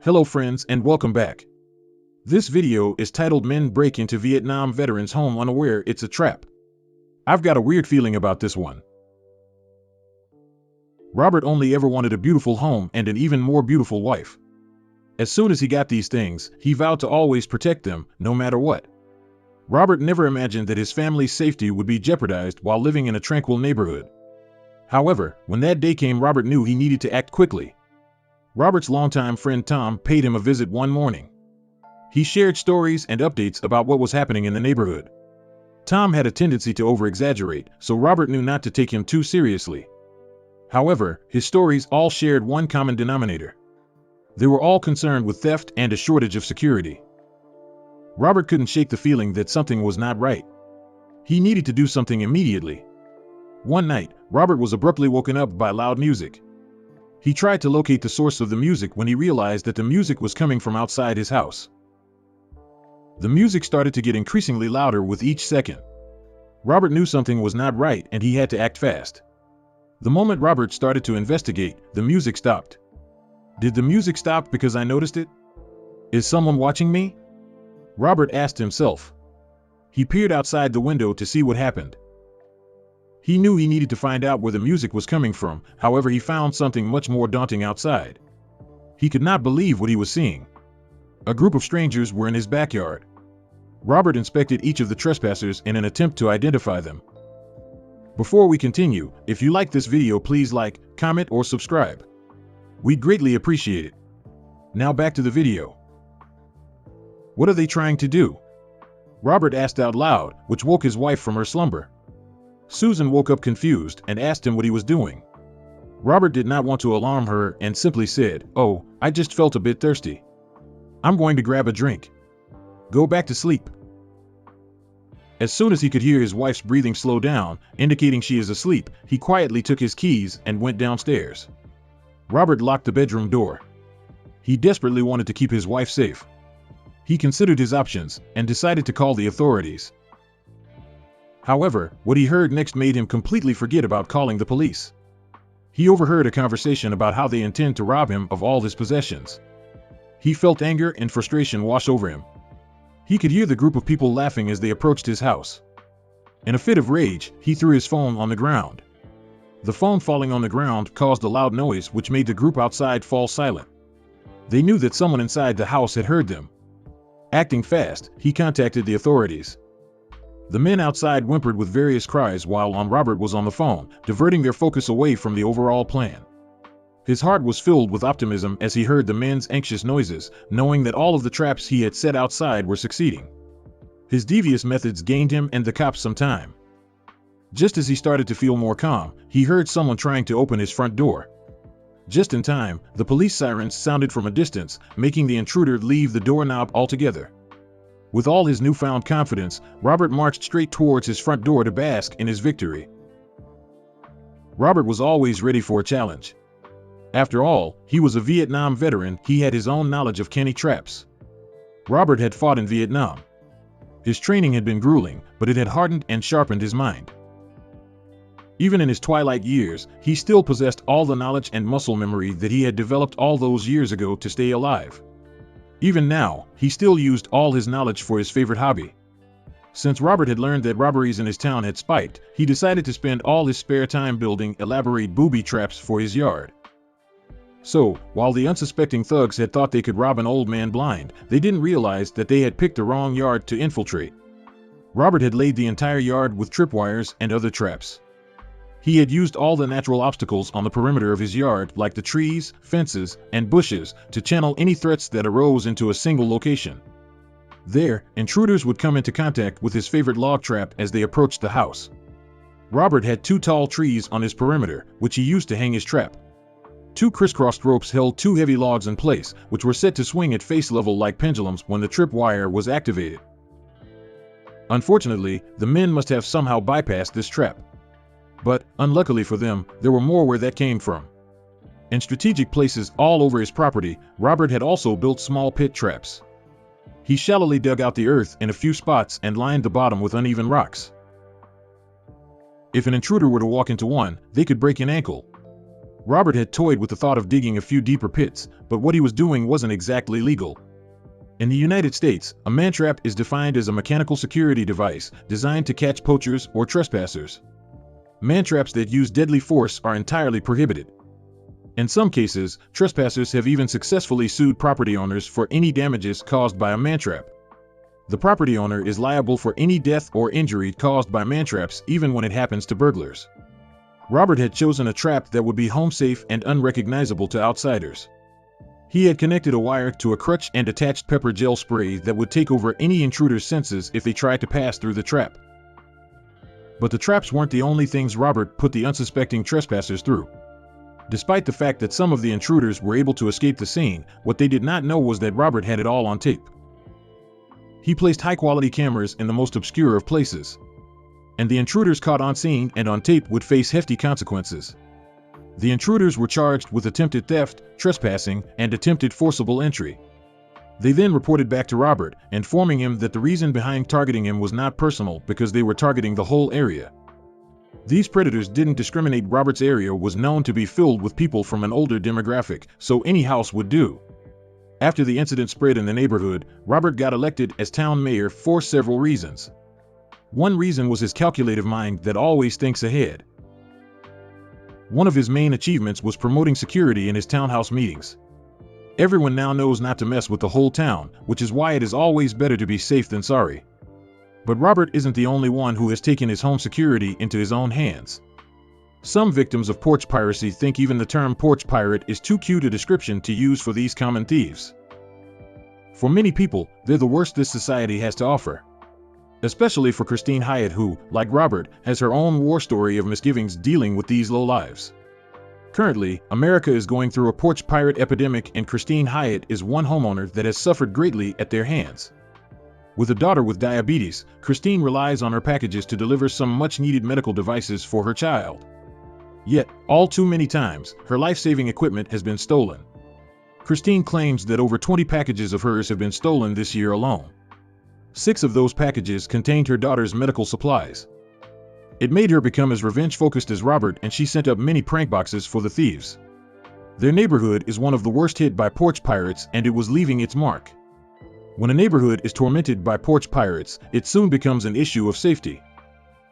Hello friends and welcome back. This video is titled Men Break into Vietnam Veterans Home Unaware It's a Trap. I've got a weird feeling about this one. Robert only ever wanted a beautiful home and an even more beautiful wife. As soon as he got these things, he vowed to always protect them, no matter what. Robert never imagined that his family's safety would be jeopardized while living in a tranquil neighborhood. However, when that day came, Robert knew he needed to act quickly. Robert's longtime friend Tom paid him a visit one morning. He shared stories and updates about what was happening in the neighborhood. Tom had a tendency to overexaggerate, so Robert knew not to take him too seriously. However, his stories all shared one common denominator. They were all concerned with theft and a shortage of security. Robert couldn't shake the feeling that something was not right. He needed to do something immediately. One night, Robert was abruptly woken up by loud music. He tried to locate the source of the music when he realized that the music was coming from outside his house. The music started to get increasingly louder with each second. Robert knew something was not right and he had to act fast. The moment Robert started to investigate, the music stopped. Did the music stop because I noticed it? Is someone watching me? Robert asked himself. He peered outside the window to see what happened. He knew he needed to find out where the music was coming from, however he found something much more daunting outside. He could not believe what he was seeing. A group of strangers were in his backyard. Robert inspected each of the trespassers in an attempt to identify them. Before we continue, if you like this video, please like, comment, or subscribe. We'd greatly appreciate it. Now back to the video. What are they trying to do? Robert asked out loud, which woke his wife from her slumber. Susan woke up confused and asked him what he was doing. Robert did not want to alarm her and simply said, "Oh, I just felt a bit thirsty. I'm going to grab a drink. Go back to sleep." As soon as he could hear his wife's breathing slow down, indicating she is asleep, he quietly took his keys and went downstairs. Robert locked the bedroom door. He desperately wanted to keep his wife safe. He considered his options and decided to call the authorities. However, what he heard next made him completely forget about calling the police. He overheard a conversation about how they intend to rob him of all his possessions. He felt anger and frustration wash over him. He could hear the group of people laughing as they approached his house. In a fit of rage, he threw his phone on the ground. The phone falling on the ground caused a loud noise which made the group outside fall silent. They knew that someone inside the house had heard them. Acting fast, he contacted the authorities. The men outside whimpered with various cries while Robert was on the phone, diverting their focus away from the overall plan. His heart was filled with optimism as he heard the men's anxious noises, knowing that all of the traps he had set outside were succeeding. His devious methods gained him and the cops some time. Just as he started to feel more calm, he heard someone trying to open his front door. Just in time, the police sirens sounded from a distance, making the intruder leave the doorknob altogether. With all his newfound confidence, Robert marched straight towards his front door to bask in his victory. Robert was always ready for a challenge. After all, he was a Vietnam veteran. He had his own knowledge of canny traps. Robert had fought in Vietnam. His training had been grueling, but it had hardened and sharpened his mind. Even in his twilight years, he still possessed all the knowledge and muscle memory that he had developed all those years ago to stay alive. Even now, he still used all his knowledge for his favorite hobby. Since Robert had learned that robberies in his town had spiked, he decided to spend all his spare time building elaborate booby traps for his yard. So, while the unsuspecting thugs had thought they could rob an old man blind, they didn't realize that they had picked the wrong yard to infiltrate. Robert had laid the entire yard with tripwires and other traps. He had used all the natural obstacles on the perimeter of his yard, like the trees, fences, and bushes, to channel any threats that arose into a single location. There, intruders would come into contact with his favorite log trap as they approached the house. Robert had 2 tall trees on his perimeter, which he used to hang his trap. 2 crisscrossed ropes held 2 heavy logs in place, which were set to swing at face level like pendulums when the tripwire was activated. Unfortunately, the men must have somehow bypassed this trap. But, unluckily for them, there were more where that came from. In strategic places all over his property, Robert had also built small pit traps. He shallowly dug out the earth in a few spots and lined the bottom with uneven rocks. If an intruder were to walk into one, they could break an ankle. Robert had toyed with the thought of digging a few deeper pits, but what he was doing wasn't exactly legal. In the United States, a man-trap is defined as a mechanical security device designed to catch poachers or trespassers. Man-traps that use deadly force are entirely prohibited. In some cases, trespassers have even successfully sued property owners for any damages caused by a man-trap. The property owner is liable for any death or injury caused by man-traps, even when it happens to burglars. Robert had chosen a trap that would be home-safe and unrecognizable to outsiders. He had connected a wire to a crutch and attached pepper gel spray that would take over any intruder's senses if they tried to pass through the trap. But the traps weren't the only things Robert put the unsuspecting trespassers through. Despite the fact that some of the intruders were able to escape the scene, what they did not know was that Robert had it all on tape. He placed high-quality cameras in the most obscure of places. And the intruders caught on scene and on tape would face hefty consequences. The intruders were charged with attempted theft, trespassing, and attempted forcible entry. They then reported back to Robert, informing him that the reason behind targeting him was not personal because they were targeting the whole area. These predators didn't discriminate. Robert's area was known to be filled with people from an older demographic, so any house would do. After the incident spread in the neighborhood, Robert got elected as town mayor for several reasons. One reason was his calculative mind that always thinks ahead. One of his main achievements was promoting security in his townhouse meetings. Everyone now knows not to mess with the whole town, which is why it is always better to be safe than sorry. But Robert isn't the only one who has taken his home security into his own hands. Some victims of porch piracy think even the term porch pirate is too cute a description to use for these common thieves. For many people, they're the worst this society has to offer. Especially for Christine Hyatt, who, like Robert, has her own war story of misgivings dealing with these lowlives. Currently, America is going through a porch pirate epidemic, and Christine Hyatt is one homeowner that has suffered greatly at their hands. With a daughter with diabetes, Christine relies on her packages to deliver some much-needed medical devices for her child. Yet, all too many times, her life-saving equipment has been stolen. Christine claims that over 20 packages of hers have been stolen this year alone. 6 of those packages contained her daughter's medical supplies. It made her become as revenge-focused as Robert, and she sent up many prank boxes for the thieves. Their neighborhood is one of the worst hit by porch pirates, and it was leaving its mark. When a neighborhood is tormented by porch pirates, it soon becomes an issue of safety.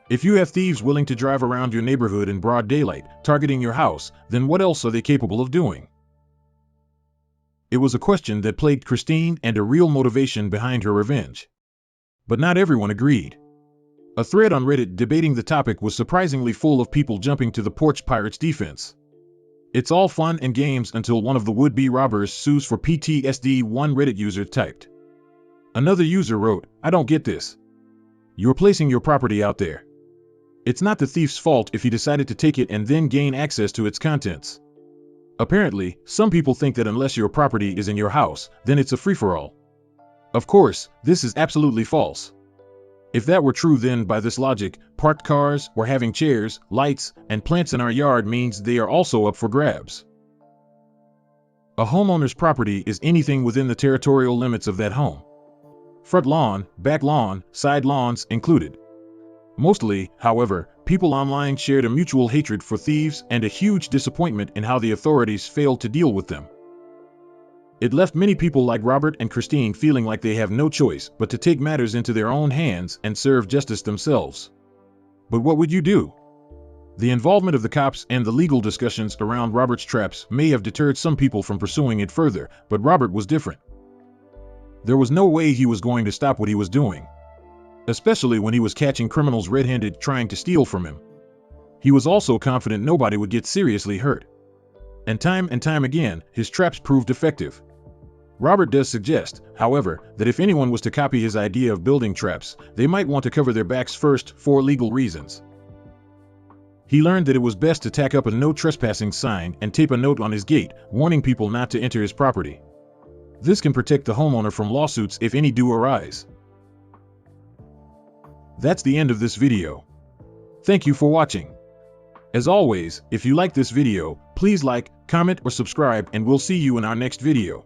If you have thieves willing to drive around your neighborhood in broad daylight, targeting your house, then what else are they capable of doing? It was a question that plagued Christine and a real motivation behind her revenge. But not everyone agreed. A thread on Reddit debating the topic was surprisingly full of people jumping to the porch pirates' defense. It's all fun and games until one of the would-be robbers sues for PTSD, one Reddit user typed. Another user wrote, "I don't get this. You're placing your property out there. It's not the thief's fault if he decided to take it and then gain access to its contents." Apparently, some people think that unless your property is in your house, then it's a free-for-all. Of course, this is absolutely false. If that were true, then by this logic, parked cars or having chairs, lights, and plants in our yard means they are also up for grabs. A homeowner's property is anything within the territorial limits of that home. Front lawn, back lawn, side lawns included. Mostly, however, people online shared a mutual hatred for thieves and a huge disappointment in how the authorities failed to deal with them. It left many people like Robert and Christine feeling like they have no choice but to take matters into their own hands and serve justice themselves. But what would you do? The involvement of the cops and the legal discussions around Robert's traps may have deterred some people from pursuing it further, but Robert was different. There was no way he was going to stop what he was doing, especially when he was catching criminals red-handed trying to steal from him. He was also confident nobody would get seriously hurt. And time again, his traps proved effective. Robert does suggest, however, that if anyone was to copy his idea of building traps, they might want to cover their backs first for legal reasons. He learned that it was best to tack up a no trespassing sign and tape a note on his gate, warning people not to enter his property. This can protect the homeowner from lawsuits if any do arise. That's the end of this video. Thank you for watching. As always, if you like this video, please like, comment, or subscribe, and we'll see you in our next video.